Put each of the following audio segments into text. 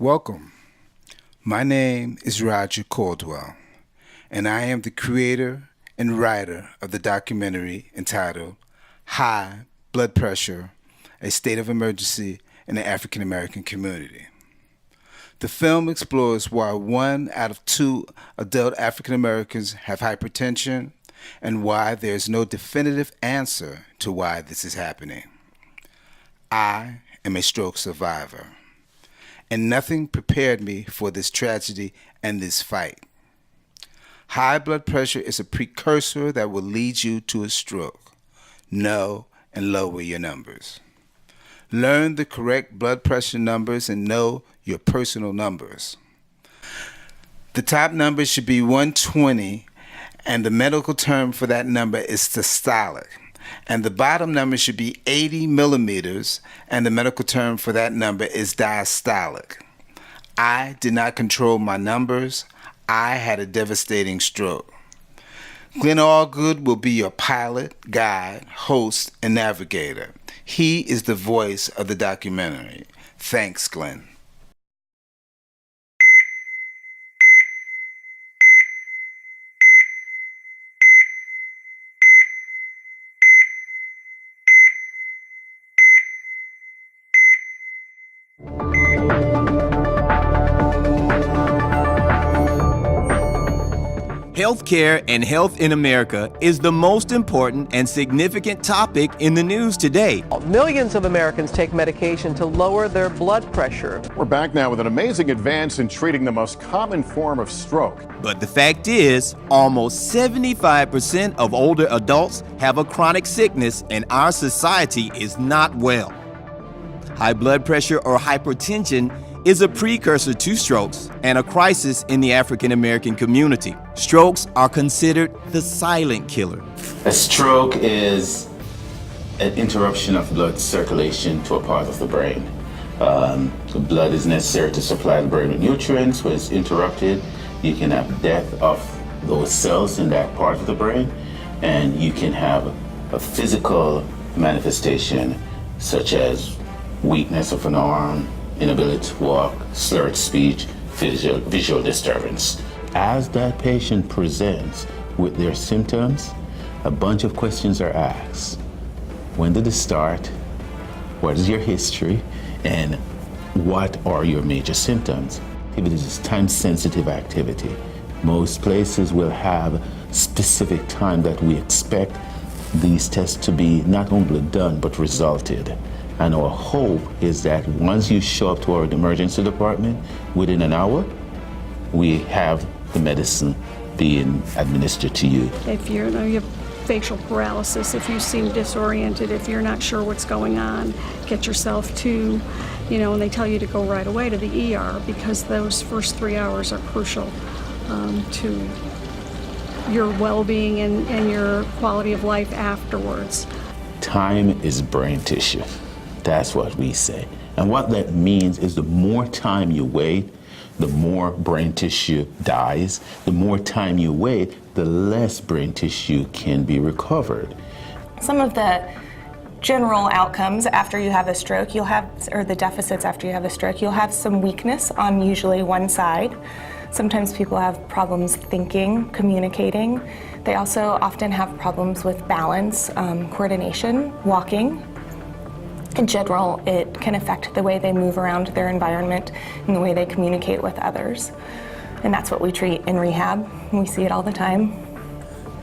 Welcome. My name is Roger Caldwell, and I am the creator and writer of the documentary entitled High Blood Pressure, A State of Emergency in the African American Community. The film explores why 1 out of 2 adult African Americans have hypertension and why there is no definitive answer to why this is happening. I am a stroke survivor, and nothing prepared me for this tragedy and this fight. High blood pressure is a precursor that will lead you to a stroke. Know and lower your numbers. Learn the correct blood pressure numbers and know your personal numbers. The top number should be 120, and the medical term for that number is systolic. And the bottom number should be 80 millimeters, and the medical term for that number is diastolic. I did not control my numbers. I had a devastating stroke. Glenn Allgood will be your pilot, guide, host, and navigator. He is the voice of the documentary. Thanks, Glenn. Healthcare and health in America is the most important and significant topic in the news today. Millions of Americans take medication to lower their blood pressure. We're back now with an amazing advance in treating the most common form of stroke. But the fact is, almost 75% of older adults have a chronic sickness, and our society is not well. High blood pressure or hypertension is a precursor to strokes and a crisis in the African American community. Strokes are considered the silent killer. A stroke is an interruption of blood circulation to a part of the brain. The blood is necessary to supply the brain with nutrients. When it's interrupted, you can have death of those cells in that part of the brain, and you can have a physical manifestation such as weakness of an arm, inability to walk, slurred speech, visual disturbance. As that patient presents with their symptoms, a bunch of questions are asked. When did it start? What is your history? And what are your major symptoms? If it is time-sensitive activity, most places will have specific time that we expect these tests to be not only done, but resulted. And our hope is that once you show up to our emergency department, within an hour, we have the medicine being administered to you. If you have facial paralysis, if you seem disoriented, if you're not sure what's going on, get yourself to, and they tell you to go right away to the ER, because those first 3 hours are crucial to your well-being and your quality of life afterwards. Time is brain tissue. That's what we say. And what that means is the more time you wait, the more brain tissue dies. The more time you wait, the less brain tissue can be recovered. Some of the general outcomes after you have a stroke, or the deficits after you have a stroke, you'll have some weakness on usually one side. Sometimes people have problems thinking, communicating. They also often have problems with balance, coordination, walking. In general, it can affect the way they move around their environment and the way they communicate with others. And that's what we treat in rehab. We see it all the time.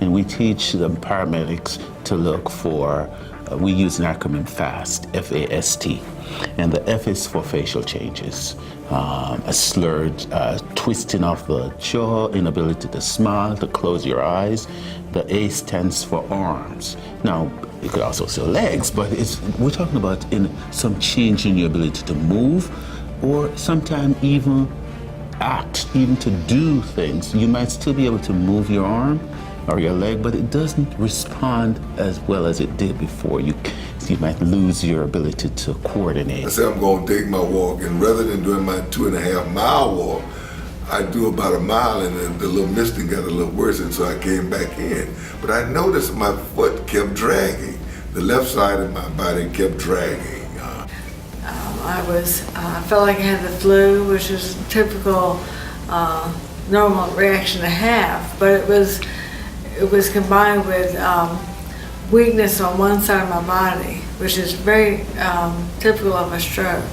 And we teach the paramedics to look for, we use an acronym FAST, F-A-S-T. And the F is for facial changes. A slurred twisting of the jaw, inability to smile, to close your eyes. The A stands for arms. Now, you could also say legs, but we're talking about in some change in your ability to move, or sometimes even act, even to do things. You might still be able to move your arm or your leg, but it doesn't respond as well as it did before. You might lose your ability to coordinate. I said I'm going to take my walk, and rather than doing my 2.5 mile walk, I do about a mile, and then the little misting got a little worse, and so I came back in. But I noticed my foot kept dragging. The left side of my body kept dragging. I felt like I had the flu, which is a typical normal reaction to have, but it was combined with weakness on one side of my body, which is very typical of a stroke.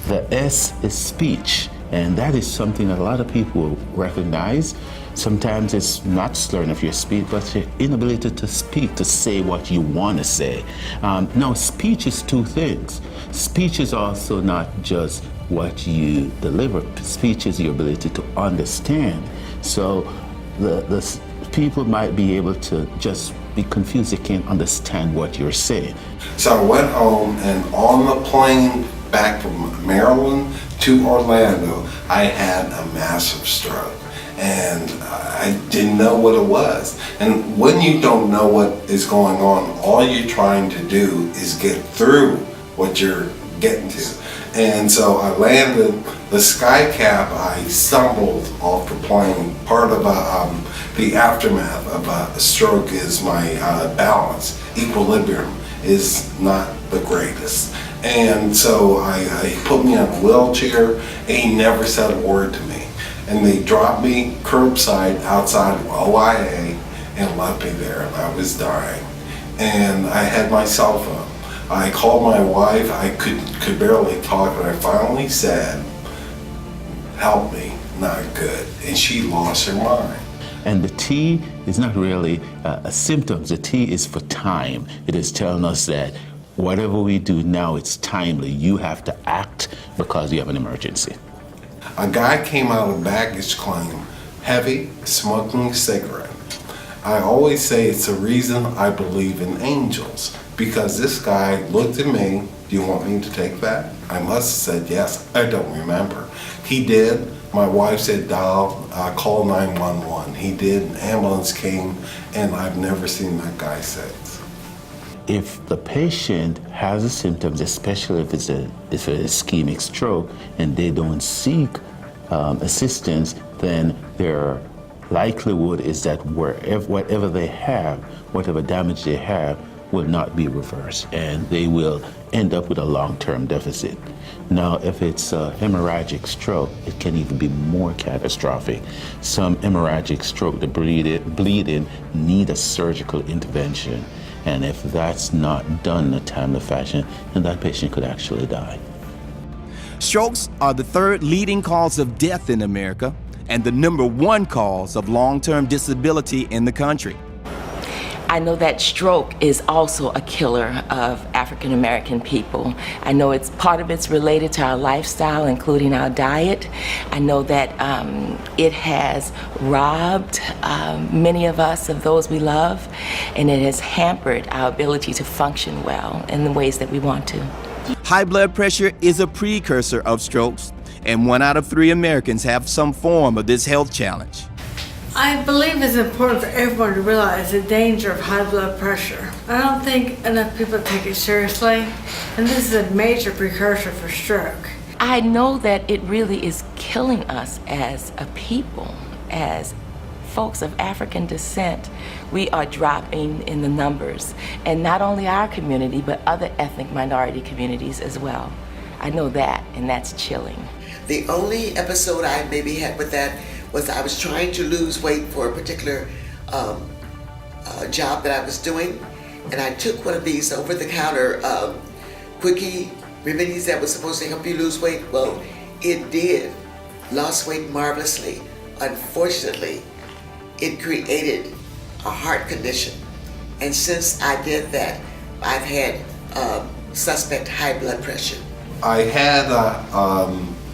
The S is speech, and that is something that a lot of people will recognize. Sometimes it's not slurring of your speech, but your inability to speak, to say what you want to say. Now, speech is two things. Speech is also not just what you deliver. Speech is your ability to understand. So the people might be able to just be confused. They can't understand what you're saying. So I went home, and on the plane back from Maryland to Orlando, I had a massive stroke. And I didn't know what it was. And when you don't know what is going on, all you're trying to do is get through what you're getting to. And so I landed the sky cap. I stumbled off the plane. Part of the aftermath of a stroke is my balance. Equilibrium is not the greatest. And so I put me in a wheelchair, and he never said a word to me. And they dropped me curbside outside of OIA and left me there, and I was dying. And I had my cell phone. I called my wife. I could barely talk, and I finally said, "Help me, not good." And she lost her mind. And the T is not really a symptom. The T is for time. It is telling us that whatever we do now, it's timely. You have to act because you have an emergency. A guy came out of baggage claim, heavy, smoking a cigarette. I always say it's the reason I believe in angels, because this guy looked at me, "Do you want me to take that?" I must have said yes. I don't remember. He did. My wife said, call 911. He did. An ambulance came, and I've never seen that guy since. If the patient has the symptoms, especially if it's an ischemic stroke, and they don't seek assistance, then their likelihood is that whatever they have, whatever damage they have, will not be reversed, and they will end up with a long-term deficit. Now, if it's a hemorrhagic stroke, it can even be more catastrophic. Some hemorrhagic stroke, the bleeding need a surgical intervention. And if that's not done in a timely fashion, then that patient could actually die. Strokes are the third leading cause of death in America and the #1 cause of long-term disability in the country. I know that stroke is also a killer of African American people. I know part of it's related to our lifestyle, including our diet. I know that it has robbed many of us of those we love, and it has hampered our ability to function well in the ways that we want to. High blood pressure is a precursor of strokes, and 1 out of 3 Americans have some form of this health challenge. I believe it's important for everyone to realize the danger of high blood pressure. I don't think enough people take it seriously, and this is a major precursor for stroke. I know that it really is killing us as a people, as folks of African descent. We are dropping in the numbers, and not only our community, but other ethnic minority communities as well. I know that, and that's chilling. The only episode I maybe had with that was I was trying to lose weight for a particular job that I was doing, and I took one of these over-the-counter quickie remedies that was supposed to help you lose weight. Well, it did. Lost weight marvelously. Unfortunately, it created a heart condition, and since I did that, I've had suspect high blood pressure. I had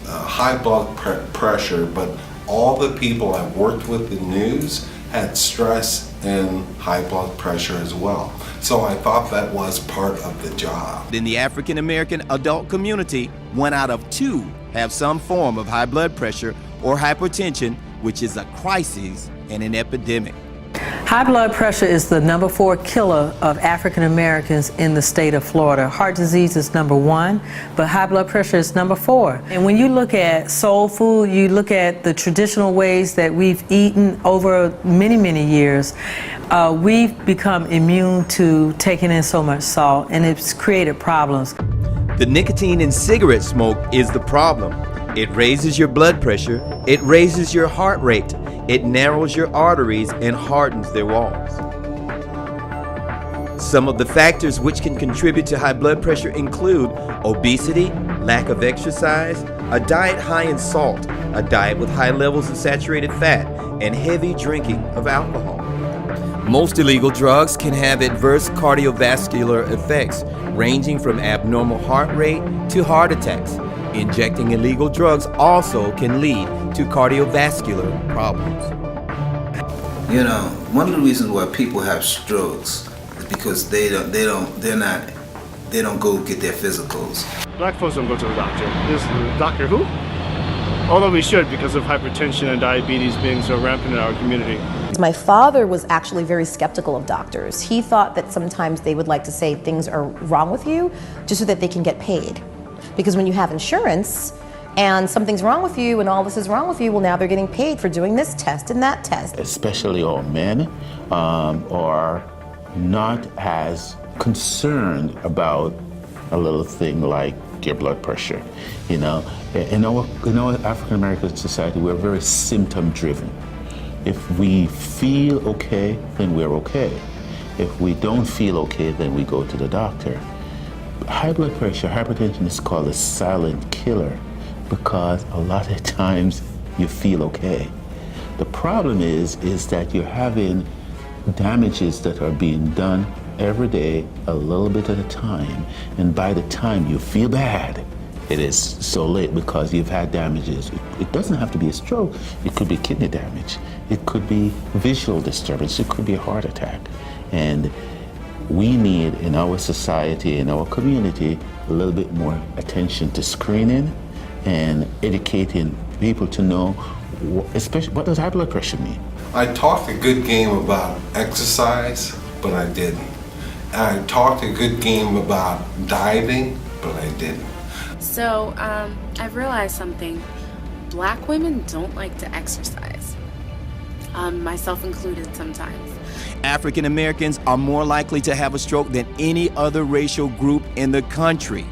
high blood pressure, but all the people I worked with in news had stress and high blood pressure as well. So I thought that was part of the job. In the African American adult community, 1 out of 2 have some form of high blood pressure or hypertension, which is a crisis and an epidemic. High blood pressure is the #4 killer of African Americans in the state of Florida. Heart disease is #1, but high blood pressure is #4. And when you look at soul food, you look at the traditional ways that we've eaten over many, many years, we've become immune to taking in so much salt, and it's created problems. The nicotine in cigarette smoke is the problem. It raises your blood pressure, it raises your heart rate, it narrows your arteries and hardens their walls. Some of the factors which can contribute to high blood pressure include obesity, lack of exercise, a diet high in salt, a diet with high levels of saturated fat, and heavy drinking of alcohol. Most illegal drugs can have adverse cardiovascular effects, ranging from abnormal heart rate to heart attacks. Injecting illegal drugs also can lead to cardiovascular problems. You know, one of the reasons why people have strokes is because they don't go get their physicals. Black folks don't go to the doctor. This is the doctor who? Although we should, because of hypertension and diabetes being so rampant in our community. My father was actually very skeptical of doctors. He thought that sometimes they would like to say things are wrong with you just so that they can get paid. Because when you have insurance and something's wrong with you and all this is wrong with you, well, now they're getting paid for doing this test and that test. Especially all men are not as concerned about a little thing like your blood pressure. You know, in our African American society, we're very symptom driven. If we feel okay, then we're okay. If we don't feel okay, then we go to the doctor. High blood pressure, hypertension is called a silent killer because a lot of times you feel okay. The problem is that you're having damages that are being done every day, a little bit at a time, and by the time you feel bad, it is so late because you've had damages. It doesn't have to be a stroke. It could be kidney damage. It could be visual disturbance. It could be a heart attack. And we need, in our society, in our community, a little bit more attention to screening and educating people to know, especially, what does high blood pressure mean? I talked a good game about exercise, but I didn't. I talked a good game about dieting, but I didn't. So, I've realized something. Black women don't like to exercise. Myself included sometimes. African Americans are more likely to have a stroke than any other racial group in the country.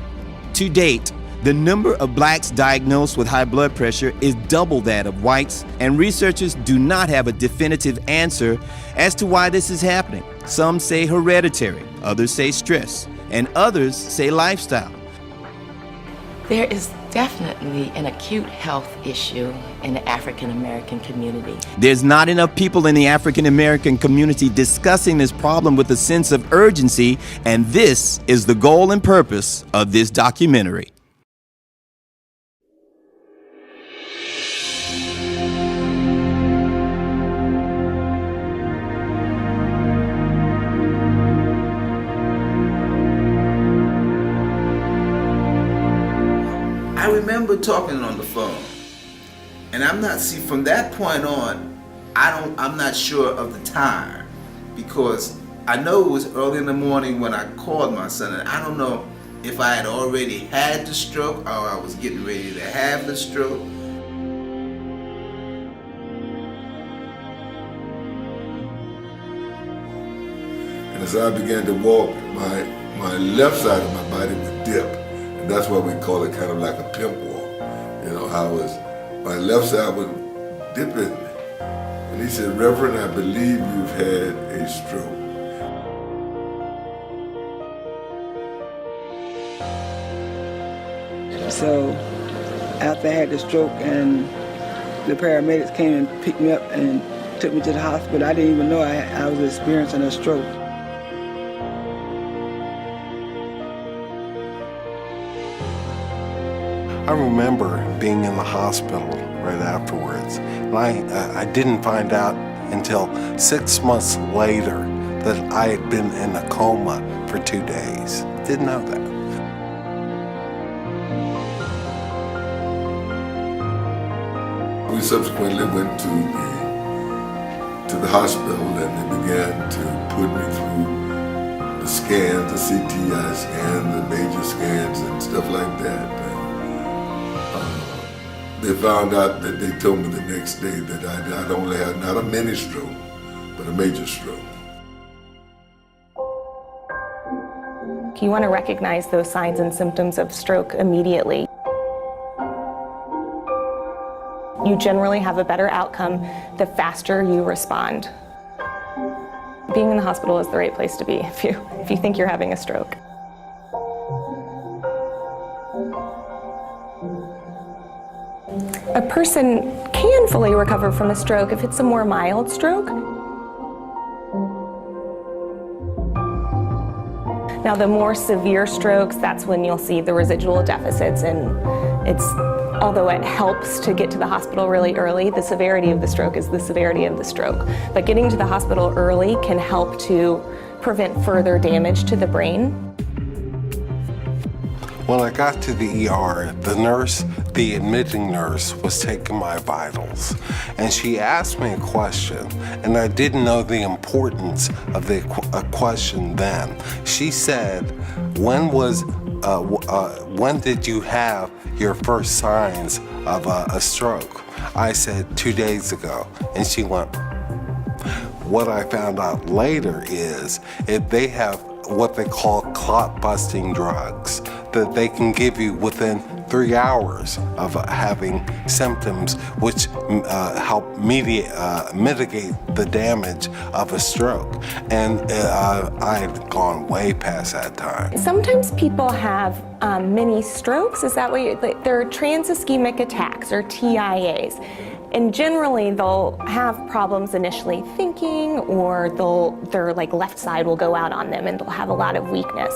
To date, the number of blacks diagnosed with high blood pressure is double that of whites, and researchers do not have a definitive answer as to why this is happening. Some say hereditary, others say stress, and others say lifestyle. There is definitely an acute health issue in the African American community. There's not enough people in the African American community discussing this problem with a sense of urgency, and this is the goal and purpose of this documentary. I remember talking on the phone, and from that point on, I'm not sure of the time, because I know it was early in the morning when I called my son, and I don't know if I had already had the stroke or I was getting ready to have the stroke. And as I began to walk, my left side of my body would dip. And that's why we call it kind of like a pimp walk. You know, my left side would dip in me. And he said, "Reverend, I believe you've had a stroke." So after I had the stroke and the paramedics came and picked me up and took me to the hospital, I didn't even know I was experiencing a stroke. I remember being in the hospital right afterwards, and I didn't find out until 6 months later that I had been in a coma for 2 days. Didn't know that. We subsequently went to the hospital, and they began to put me through the scans, the CTI scan, the major scans and stuff like that. They found out that they told me the next day that I'd only had not a mini stroke, but a major stroke. You want to recognize those signs and symptoms of stroke immediately. You generally have a better outcome the faster you respond. Being in the hospital is the right place to be if you think you're having a stroke. A person can fully recover from a stroke if it's a more mild stroke. Now, the more severe strokes, that's when you'll see the residual deficits, and although it helps to get to the hospital really early, the severity of the stroke is the severity of the stroke. But getting to the hospital early can help to prevent further damage to the brain. When I got to the ER, the admitting nurse was taking my vitals, and she asked me a question, and I didn't know the importance of the question then. She said, when did you have your first signs of a stroke? I said, 2 days ago. And she went, what I found out later is if they have what they call clot-busting drugs that they can give you within 3 hours of having symptoms, which help mitigate the damage of a stroke. And I've gone way past that time. Sometimes people have mini strokes. Is that what they're transischemic attacks, or TIAs. And generally they'll have problems initially thinking, or their left side will go out on them and they'll have a lot of weakness.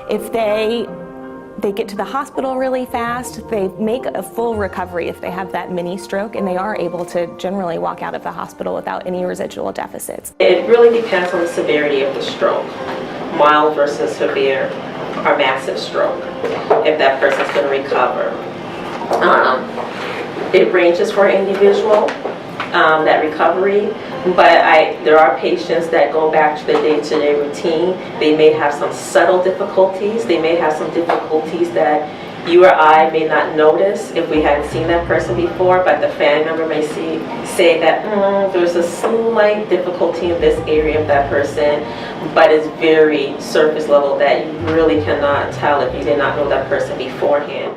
If they get to the hospital really fast, they make a full recovery if they have that mini stroke, and they are able to generally walk out of the hospital without any residual deficits. It really depends on the severity of the stroke, mild versus severe or massive stroke, if that person's going to recover. It ranges for an individual, that recovery, but there are patients that go back to the day-to-day routine. They may have some subtle difficulties. They may have some difficulties that you or I may not notice if we hadn't seen that person before, but the family member may say that there's a slight difficulty in this area of that person, but it's very surface level that you really cannot tell if you did not know that person beforehand.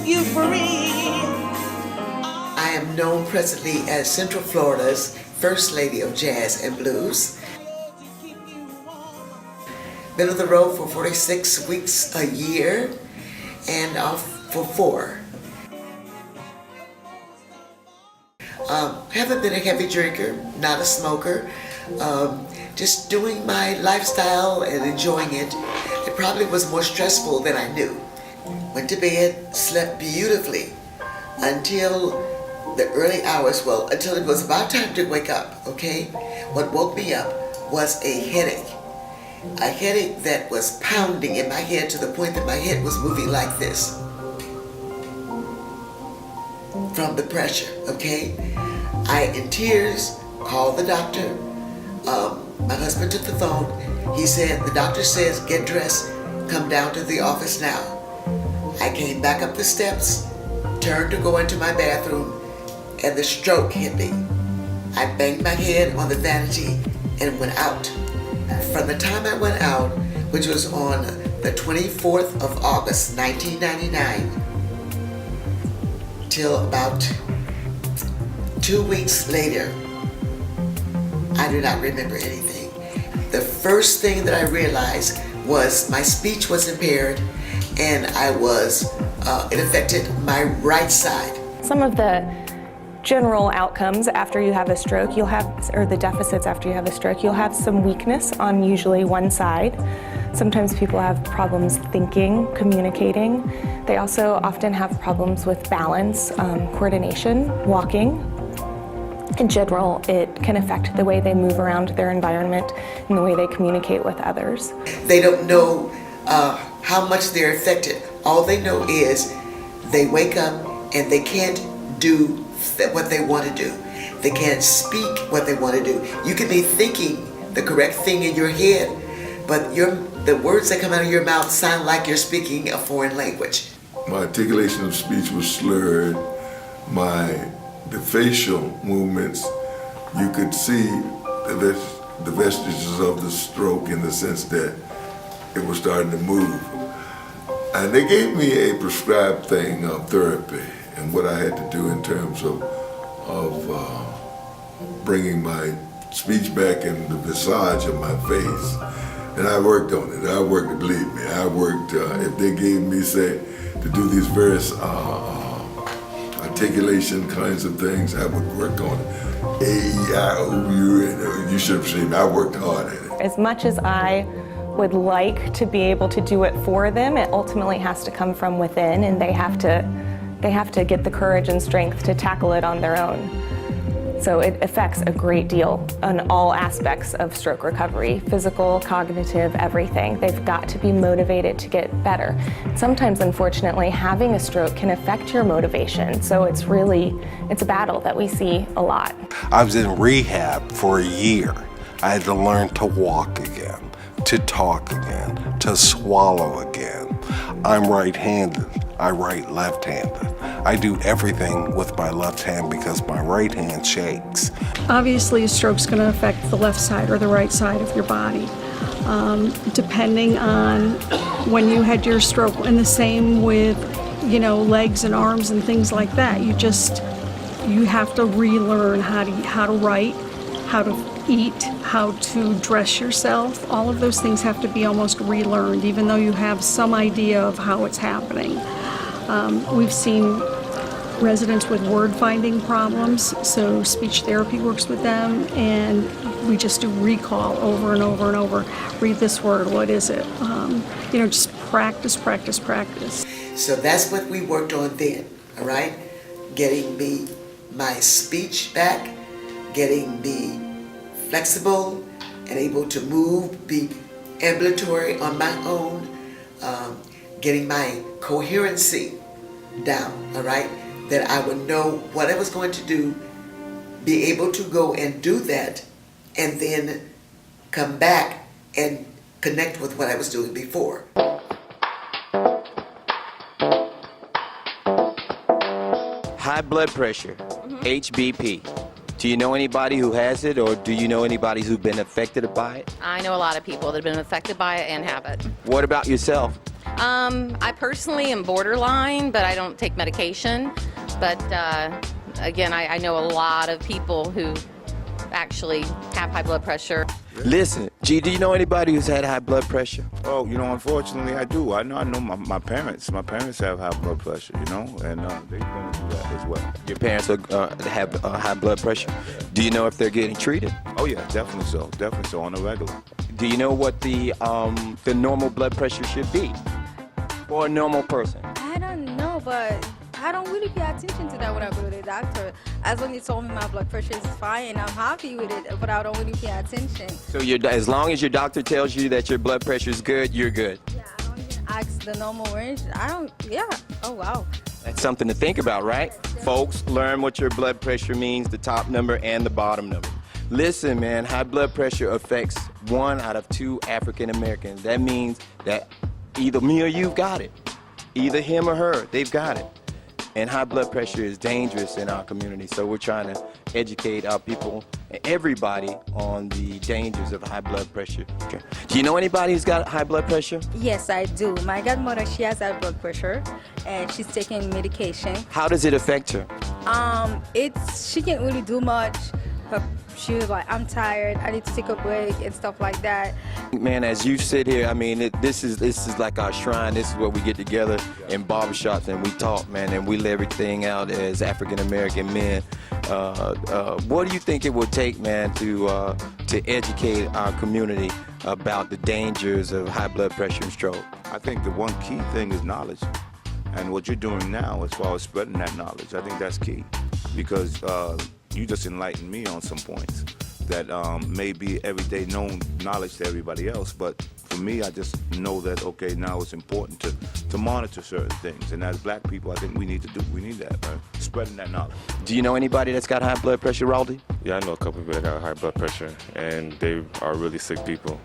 You free. I am known presently as Central Florida's First Lady of Jazz and Blues. Been on the road for 46 weeks a year and off for 4. Haven't been a heavy drinker, not a smoker, just doing my lifestyle and enjoying it. It probably was more stressful than I knew. Went to bed, slept beautifully until the early hours, until it was about time to wake up, okay? What woke me up was a headache that was pounding in my head to the point that my head was moving like this from the pressure, okay? I, in tears, called the doctor. My husband took the phone. He said, the doctor says, get dressed, come down to the office now. I came back up the steps, turned to go into my bathroom, and the stroke hit me. I banged my head on the vanity and went out. From the time I went out, which was on the 24th of August, 1999, till about 2 weeks later, I do not remember anything. The first thing that I realized was my speech was impaired, and it affected my right side. Some of the general outcomes after you have a stroke, or the deficits after you have a stroke, you'll have some weakness on usually one side. Sometimes people have problems thinking, communicating. They also often have problems with balance, coordination, walking. In general, it can affect the way they move around their environment and the way they communicate with others. They don't know how much they're affected. All they know is they wake up and they can't do what they want to do. They can't speak what they want to do. You could be thinking the correct thing in your head, but your the words that come out of your mouth sound like you're speaking a foreign language. My articulation of speech was slurred. The facial movements, you could see the vestiges of the stroke in the sense that it was starting to move. And they gave me a prescribed thing of therapy and what I had to do in terms of bringing my speech back and the visage of my face. And I worked on it. I worked, believe me, I worked, if they gave me, say, to do these various articulation kinds of things, I would work on it. A-E-I-O-U, and you should have seen me. I worked hard at it. As much as I would like to be able to do it for them, it ultimately has to come from within, and they have to get the courage and strength to tackle it on their own. So it affects a great deal on all aspects of stroke recovery, physical, cognitive, everything. They've got to be motivated to get better. Sometimes, unfortunately, having a stroke can affect your motivation. So it's a battle that we see a lot. I was in rehab for a year. I had to learn to walk again, to talk again, to swallow again. I'm right-handed. I write left-handed. I do everything with my left hand because my right hand shakes. Obviously, a stroke's going to affect the left side or the right side of your body, depending on when you had your stroke. And the same with, legs and arms and things like that. You have to relearn how to write, how to eat, how to dress yourself. All of those things have to be almost relearned, even though you have some idea of how it's happening. We've seen residents with word finding problems, so speech therapy works with them, and we just do recall over and over and over. Read this word, what is it? Just practice. So that's what we worked on then, all right? Getting my speech back, getting me flexible and able to move, be ambulatory on my own, getting my coherency down, all right? That I would know what I was going to do, be able to go and do that, and then come back and connect with what I was doing before. High blood pressure, HBP. Do you know anybody who has it, or do you know anybody who's been affected by it? I know a lot of people that have been affected by it and have it. What about yourself? I personally am borderline, but I don't take medication. But again, I know a lot of people who actually have high blood pressure. Listen, G, do you know anybody who's had high blood pressure? Oh, unfortunately I do. I know my parents. My parents have high blood pressure, and they're going to do that as well. Your parents have high blood pressure. Do you know if they're getting treated? Oh yeah, definitely so on a regular. Do you know what the normal blood pressure should be for a normal person? I don't know, but I don't really pay attention to that when I go to the doctor. As long as they told me my blood pressure is fine and I'm happy with it, but I don't really pay attention. So as long as your doctor tells you that your blood pressure is good, you're good? Yeah, I don't even ask the normal range. Oh wow. That's something to think about, right? Folks, learn what your blood pressure means, the top number and the bottom number. Listen, man, high blood pressure affects 1 out of 2 African Americans. That means that either me or you've got it. Either him or her, they've got it. And high blood pressure is dangerous in our community, so we're trying to educate our people and everybody on the dangers of high blood pressure. Okay. Do you know anybody who's got high blood pressure? Yes, I do. My godmother, she has high blood pressure, and she's taking medication. How does it affect her? She can't really do much. She was like, I'm tired, I need to take a break and stuff like that. Man, as you sit here, I mean, this is like our shrine. This is where we get together in barbershops and we talk, man, and we lay everything out as African American men. What do you think it would take, man, to educate our community about the dangers of high blood pressure and stroke? I think the one key thing is knowledge. And what you're doing now as far as spreading that knowledge, I think that's key. Because you just enlightened me on some points that may be everyday known knowledge to everybody else, but for me, I just know that, okay, now it's important to monitor certain things. And as black people, I think we need that, right? Spreading that knowledge. Do you know anybody that's got high blood pressure, Raldi? Yeah, I know a couple people that got high blood pressure, and they are really sick people.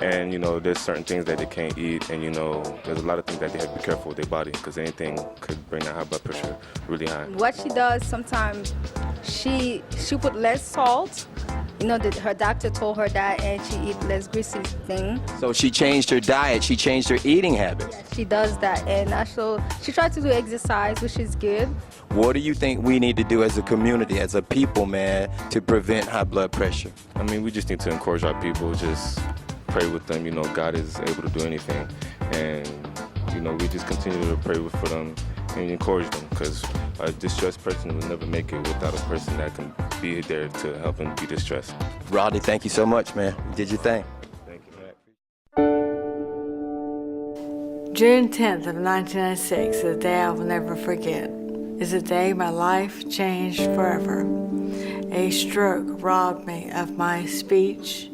And, you know, there's certain things that they can't eat, and, you know, there's a lot of things that they have to be careful with their body, because anything could bring that high blood pressure really high. What she does sometimes, she put less salt. You know, her doctor told her that, and she eat less greasy thing. So she changed her diet, she changed her eating habits. She does that, and also she tried to do exercise, which is good. What do you think we need to do as a community, as a people, man, to prevent high blood pressure? I mean, we just need to encourage our people, just pray with them. You know, God is able to do anything. And, you know, we just continue to pray for them and encourage them, because a distressed person will never make it without a person that can be there to help them be distressed. Rodney, thank you so much, man. You did your thing. June 10th of 1996 is a day I will never forget. It's a day my life changed forever. A stroke robbed me of my speech,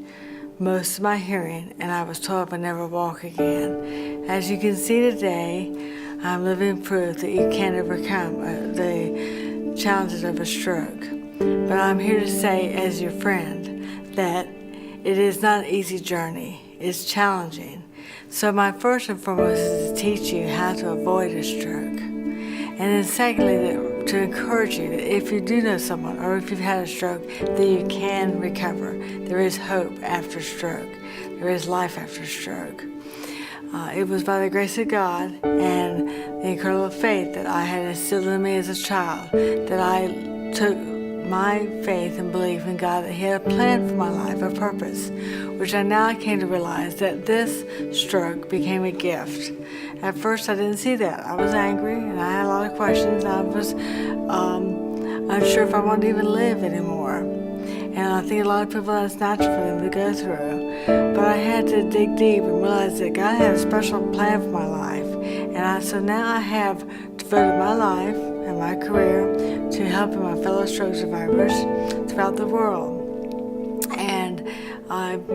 most of my hearing, and I was told I would never walk again. As you can see today, I'm living proof that you can overcome the challenges of a stroke. But I'm here to say, as your friend, that it is not an easy journey. It's challenging. So my first and foremost is to teach you how to avoid a stroke. And then secondly, to encourage you that if you do know someone or if you've had a stroke, that you can recover. There is hope after stroke. There is life after stroke. It was by the grace of God and the incredible faith that I had instilled in me as a child that I took my faith and belief in God that He had a plan for my life, a purpose, which I now came to realize that this stroke became a gift. At first I didn't see that. I was angry and I had a lot of questions. I was unsure if I wanted to even live anymore. And I think a lot of people, that's natural for them to go through. But I had to dig deep and realize that God had a special plan for my life. And so now I have devoted my life and my career to helping my fellow stroke survivors throughout the world. And I've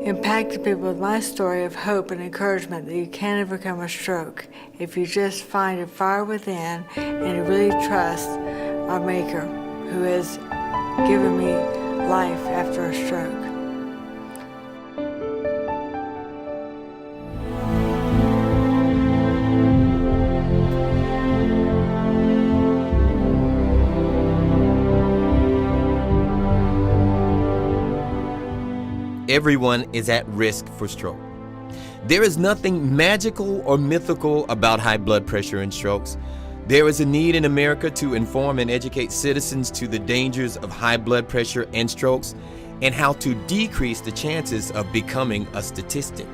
impacted people with my story of hope and encouragement that you can overcome a stroke if you just find a fire within and you really trust our Maker who has given me life after a stroke. Everyone is at risk for stroke. There is nothing magical or mythical about high blood pressure and strokes. There is a need in America to inform and educate citizens to the dangers of high blood pressure and strokes and how to decrease the chances of becoming a statistic.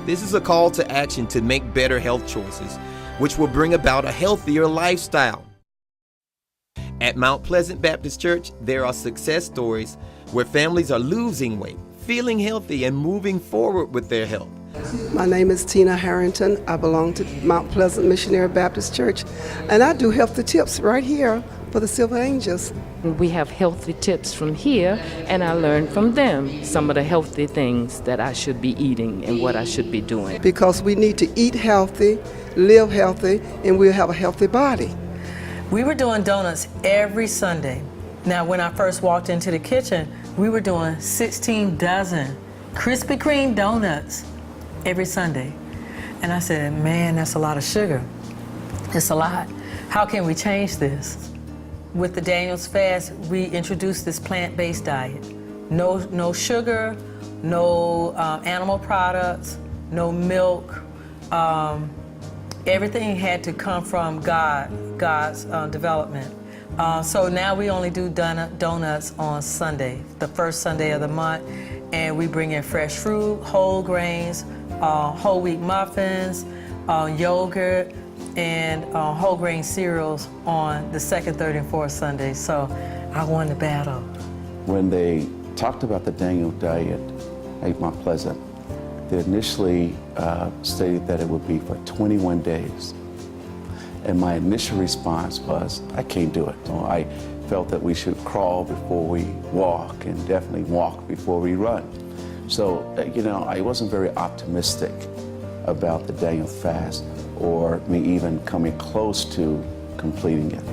This is a call to action to make better health choices, which will bring about a healthier lifestyle. At Mount Pleasant Baptist Church, there are success stories where families are losing weight, feeling healthy, and moving forward with their health. My name is Tina Harrington. I belong to Mount Pleasant Missionary Baptist Church, and I do healthy tips right here for the Silver Angels. We have healthy tips from here, and I learned from them some of the healthy things that I should be eating and what I should be doing. Because we need to eat healthy, live healthy, and we'll have a healthy body. We were doing donuts every Sunday. Now, when I first walked into the kitchen, we were doing 16 dozen Krispy Kreme donuts every Sunday. And I said, man, that's a lot of sugar. It's a lot. How can we change this? With the Daniels Fast, we introduced this plant-based diet. No sugar, no animal products, no milk. Everything had to come from God's development. So now we only do donuts on Sunday, the first Sunday of the month, and we bring in fresh fruit, whole grains, whole wheat muffins, yogurt, and whole grain cereals on the second, third, and fourth Sunday. So I won the battle. When they talked about the Daniel diet at Mount Pleasant, they initially stated that it would be for 21 days. And my initial response was, I can't do it. So I felt that we should crawl before we walk and definitely walk before we run. So, you know, I wasn't very optimistic about the Daniel fast or me even coming close to completing it.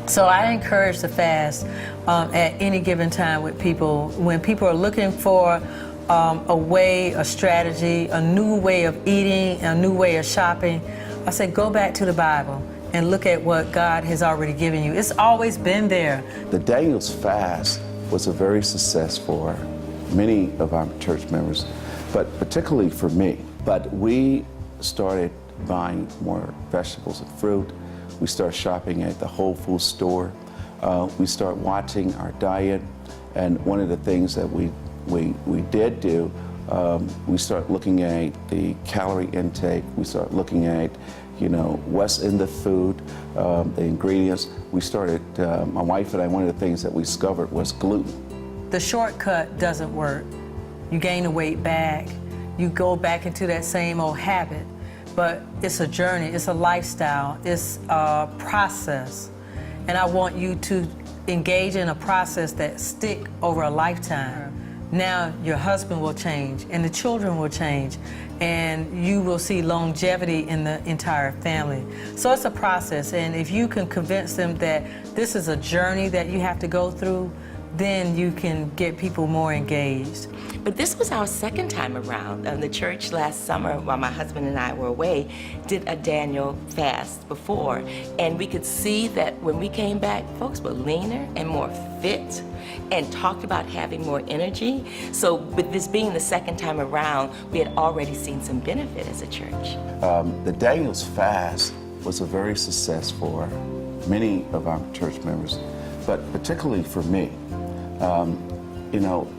So I encourage the fast at any given time with people. When people are looking for a way, a strategy, a new way of eating, a new way of shopping, I said, go back to the Bible and look at what God has already given you. It's always been there. The Daniel's fast was a very success for many of our church members, but particularly for me. But we started buying more vegetables and fruit. We started shopping at the Whole Foods store. We started watching our diet. And one of the things that we did do, we started looking at the calorie intake. We started looking at, what's in the food, the ingredients. We started, my wife and I, one of the things that we discovered was gluten. The shortcut doesn't work. You gain the weight back. You go back into that same old habit. But it's a journey, it's a lifestyle, it's a process. And I want you to engage in a process that stick over a lifetime. Now your husband will change and the children will change and you will see longevity in the entire family. So it's a process, and if you can convince them that this is a journey that you have to go through, then you can get people more engaged. But this was our second time around. The church last summer, while my husband and I were away, did a Daniel fast before. And we could see that when we came back, folks were leaner and more fit and talked about having more energy. So with this being the second time around, we had already seen some benefit as a church. The Daniel's fast was a very success for many of our church members, but particularly for me.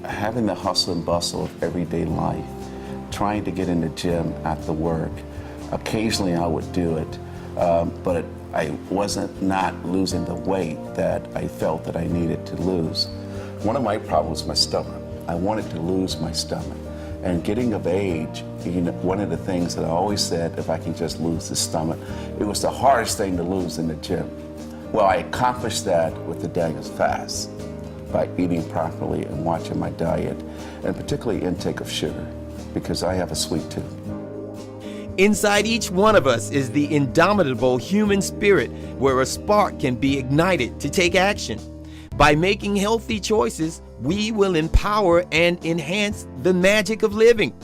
Having the hustle and bustle of everyday life, trying to get in the gym after work. Occasionally I would do it, but I wasn't not losing the weight that I felt that I needed to lose. One of my problems was my stomach. I wanted to lose my stomach. And getting of age, one of the things that I always said, if I can just lose the stomach, it was the hardest thing to lose in the gym. Well, I accomplished that with the Daniel's fast, by eating properly and watching my diet, and particularly intake of sugar, because I have a sweet tooth. Inside each one of us is the indomitable human spirit where a spark can be ignited to take action. By making healthy choices, we will empower and enhance the magic of living.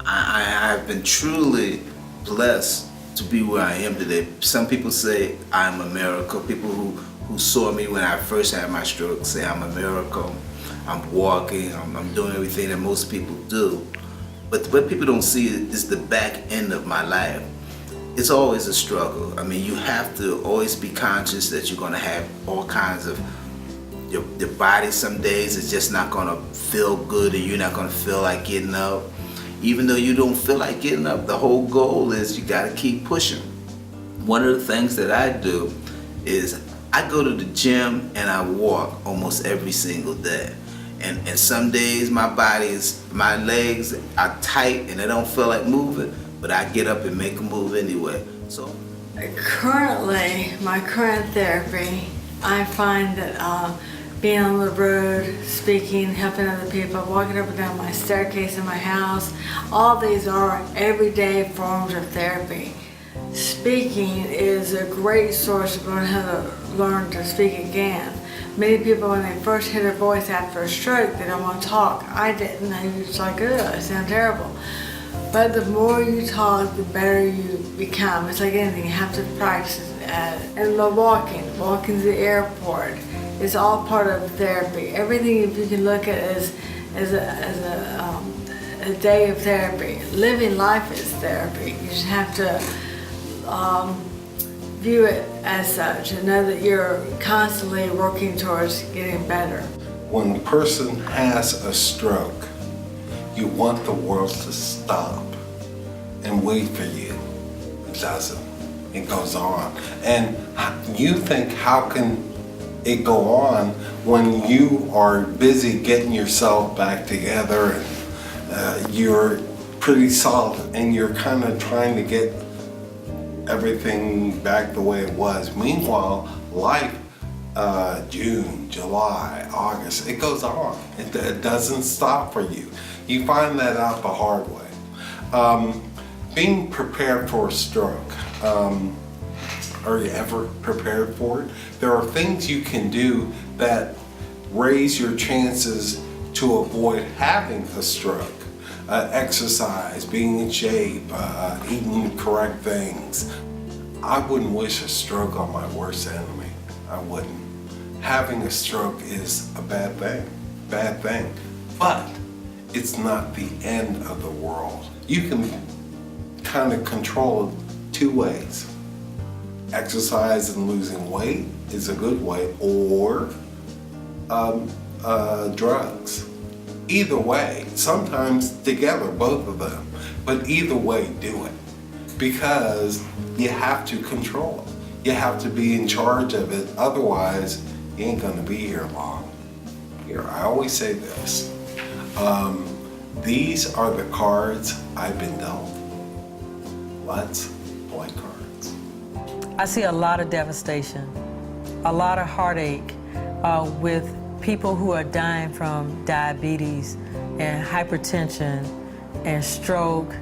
I've been truly blessed to be where I am today. Some people say I'm a miracle. People who saw me when I first had my stroke say I'm a miracle. I'm walking, I'm doing everything that most people do. But what people don't see is the back end of my life. It's always a struggle. I mean, you have to always be conscious that you're gonna have all kinds of, your body some days is just not gonna feel good and you're not gonna feel like getting up. Even though you don't feel like getting up, the whole goal is you gotta keep pushing. One of the things that I do is I go to the gym and I walk almost every single day. And some days my legs are tight and I don't feel like moving, but I get up and make a move anyway. So currently, my current therapy, I find that being on the road, speaking, helping other people, walking up and down my staircase in my house, all these are everyday forms of therapy. Speaking is a great source of learning how to learn to speak again. Many people, when they first hear their voice after a stroke, they don't want to talk. I didn't. It's like, ugh, I sound terrible. But the more you talk, the better you become. It's like anything, you have to practice it. And the walking to the airport, is all part of therapy. Everything, if you can look at it as a day of therapy. Living life is therapy. You just have to view it as such and know that you're constantly working towards getting better. When a person has a stroke, you want the world to stop and wait for you. It doesn't. It goes on. And you think, how can it go on when you are busy getting yourself back together and you're pretty solid and you're kind of trying to get everything back the way it was. Meanwhile, life, June, July, August, it goes on. It doesn't stop for you. You find that out the hard way. Being prepared for a stroke. Are you ever prepared for it? There are things you can do that raise your chances to avoid having a stroke. Exercise, being in shape, eating the correct things. I wouldn't wish a stroke on my worst enemy. I wouldn't. Having a stroke is a bad thing. But it's not the end of the world. You can kind of control it two ways. Exercise and losing weight is a good way, or drugs. Either way, sometimes together, both of them, but either way, do it. Because you have to control it. You have to be in charge of it, otherwise you ain't gonna be here long. Here, I always say this, these are the cards I've been dealt. Let's play cards. I see a lot of devastation, a lot of heartache with people who are dying from diabetes and hypertension and stroke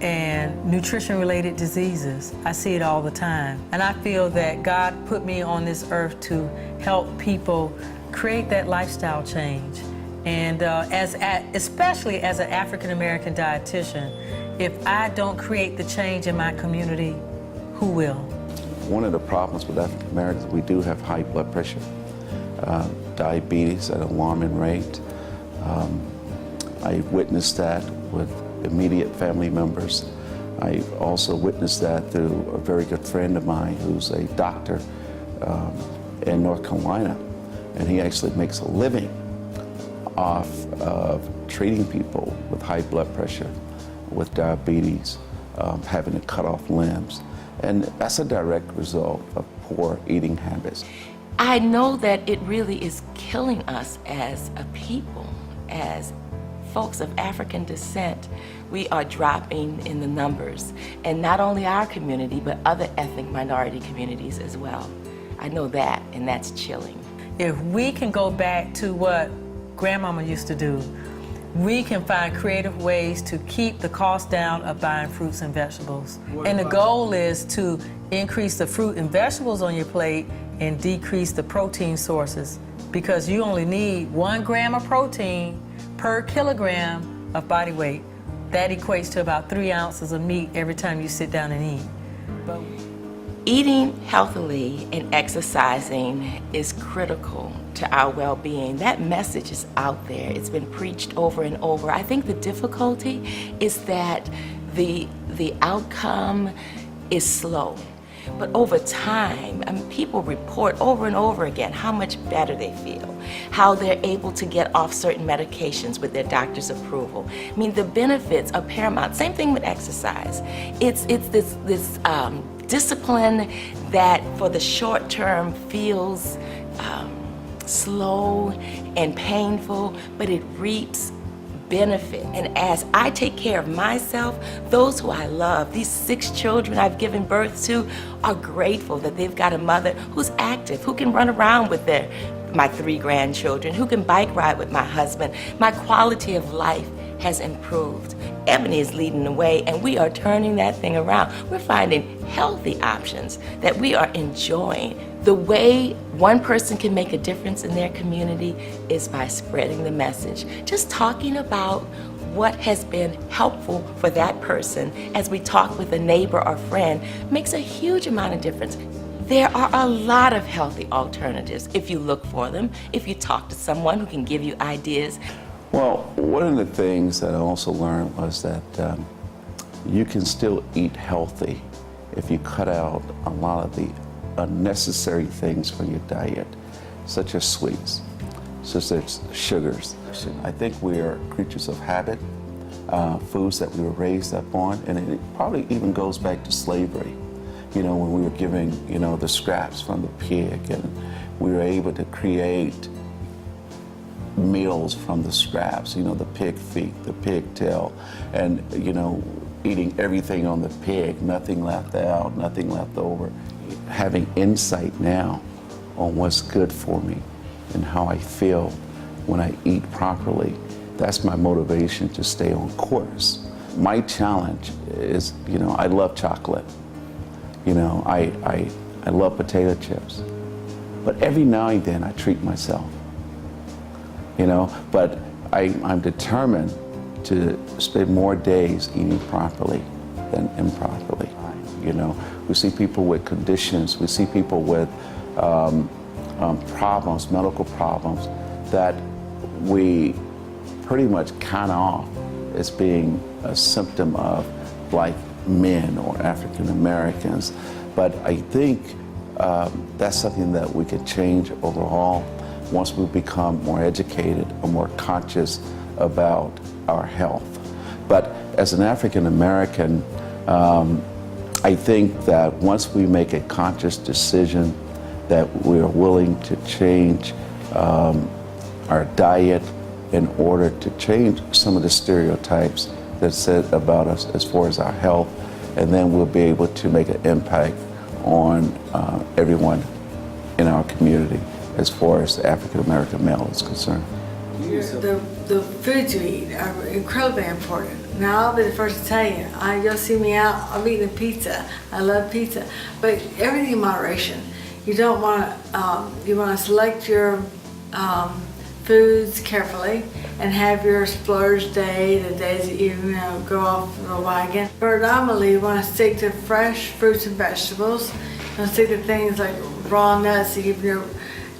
and nutrition-related diseases. I see it all the time. And I feel that God put me on this earth to help people create that lifestyle change. And especially as an African-American dietitian, if I don't create the change in my community, who will? One of the problems with African Americans, we do have high blood pressure, diabetes at an alarming rate. I witnessed that with immediate family members. I also witnessed that through a very good friend of mine who's a doctor in North Carolina, and he actually makes a living off of treating people with high blood pressure, with diabetes, having to cut off limbs. And that's a direct result of poor eating habits. I know that it really is killing us as a people, as folks of African descent. We are dropping in the numbers, and not only our community, but other ethnic minority communities as well. I know that, and that's chilling. If we can go back to what Grandmama used to do, we can find creative ways to keep the cost down of buying fruits and vegetables. And the goal is to increase the fruit and vegetables on your plate and decrease the protein sources, because you only need 1 gram of protein per kilogram of body weight. That equates to about 3 ounces of meat every time you sit down and eat. But eating healthily and exercising is critical to our well-being. That message is out there. It's been preached over and over. I think the difficulty is that the outcome is slow. But over time, people report over and over again how much better they feel, how they're able to get off certain medications with their doctor's approval. I mean, the benefits are paramount. Same thing with exercise. It's this discipline that for the short term feels slow and painful, but it reaps benefit. And as I take care of myself, those who I love, these 6 children I've given birth to, are grateful that they've got a mother who's active, who can run around with my 3 grandchildren, who can bike ride with my husband. My quality of life has improved. Ebony is leading the way, and we are turning that thing around. We're finding healthy options that we are enjoying. The way one person can make a difference in their community is by spreading the message. Just talking about what has been helpful for that person as we talk with a neighbor or friend makes a huge amount of difference. There are a lot of healthy alternatives if you look for them, if you talk to someone who can give you ideas. Well, one of the things that I also learned was that you can still eat healthy if you cut out a lot of the unnecessary things from your diet, such as sweets, such as sugars. I think we are creatures of habit, foods that we were raised up on, and it probably even goes back to slavery. You know, when we were giving, the scraps from the pig, and we were able to create meals from the scraps, the pig feet, the pig tail, and, eating everything on the pig, nothing left out, nothing left over. Having insight now on what's good for me and how I feel when I eat properly, that's my motivation to stay on course. My challenge is, I love chocolate. I love potato chips. But every now and then I treat myself. But I'm determined to spend more days eating properly than improperly. You know, we see people with conditions, we see people with problems, medical problems, that we pretty much count off as being a symptom of Black men or African Americans. But I think that's something that we could change overall once we become more educated or more conscious about our health. But as an African American, I think that once we make a conscious decision that we are willing to change our diet in order to change some of the stereotypes that's said about us as far as our health, and then we'll be able to make an impact on everyone in our community as far as the African American male is concerned. The foods you eat are incredibly important. Now, I'll be the first to tell you, you'll see me out, I'm eating pizza. I love pizza, but everything in moderation. You don't want to, you want to select your foods carefully and have your splurge day, the days that you go off the wagon. Predominantly, you want to stick to fresh fruits and vegetables. You want to stick to things like raw nuts to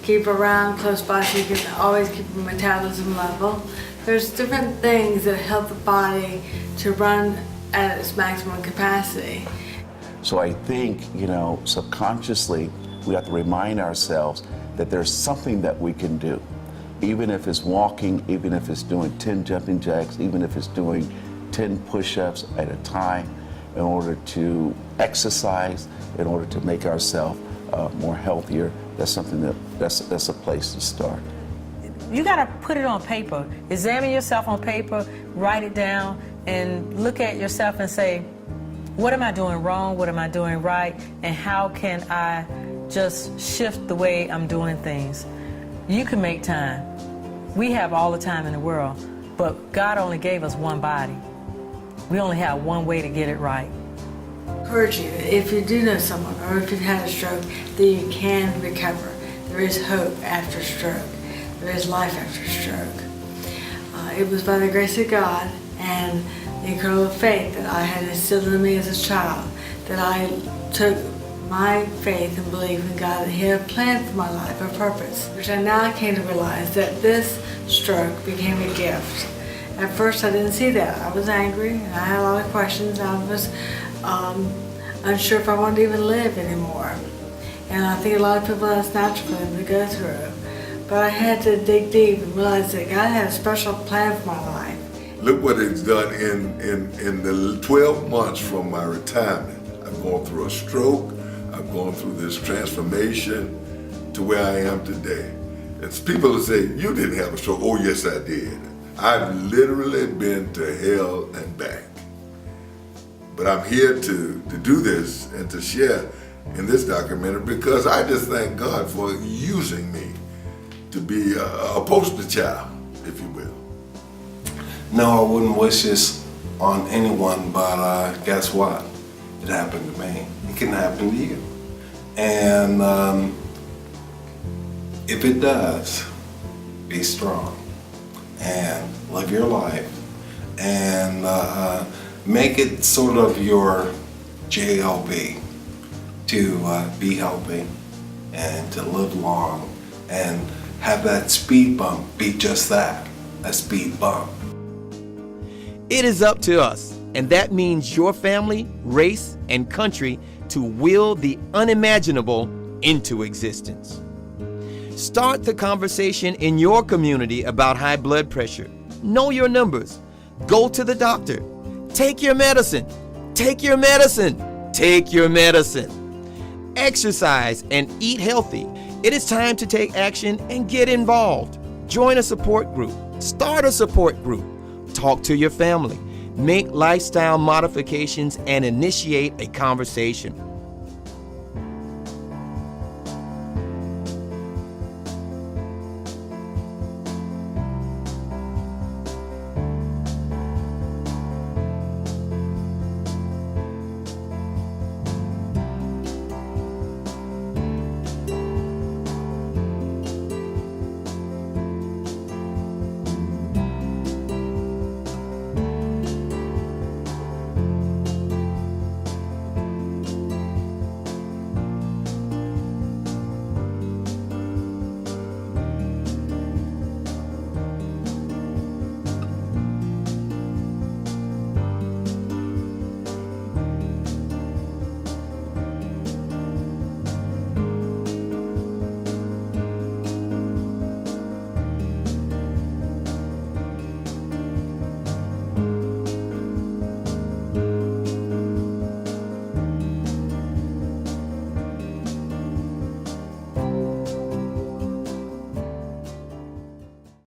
keep around close by so you can always keep your metabolism level. There's different things that help the body to run at its maximum capacity. So I think, subconsciously, we have to remind ourselves that there's something that we can do. Even if it's walking, even if it's doing 10 jumping jacks, even if it's doing 10 push-ups at a time, in order to exercise, in order to make ourselves more healthier, that's something that's a place to start. You got to put it on paper. Examine yourself on paper, write it down, and look at yourself and say, what am I doing wrong? What am I doing right? And how can I just shift the way I'm doing things? You can make time. We have all the time in the world, but God only gave us one body. We only have one way to get it right. I encourage you, if you do know someone or if you've had a stroke, that you can recover. There is hope after stroke. There is life after stroke. It was by the grace of God and the incredible faith that I had instilled in me as a child that I took my faith and belief in God that He had a plan for my life, a purpose, which I now came to realize that this stroke became a gift. At first I didn't see that. I was angry and I had a lot of questions. I was unsure if I wanted to even live anymore. And I think a lot of people, that's natural for them to go through. But I had to dig deep and realize that God had a special plan for my life. Look what it's done in the 12 months from my retirement. I've gone through a stroke. I've gone through this transformation to where I am today. It's people who say, you didn't have a stroke. Oh, yes, I did. I've literally been to hell and back. But I'm here to do this and to share in this documentary because I just thank God for using me to be a poster child, if you will. No, I wouldn't wish this on anyone, but guess what? It happened to me. It can happen to you. And if it does, be strong and live your life and make it sort of your job to be healthy and to live long and have that speed bump be just that, a speed bump. It is up to us, and that means your family, race, and country to will the unimaginable into existence. Start the conversation in your community about high blood pressure. Know your numbers. Go to the doctor. Take your medicine. Take your medicine. Take your medicine. Exercise and eat healthy. It is time to take action and get involved. Join a support group. Start a support group. Talk to your family. Make lifestyle modifications and initiate a conversation.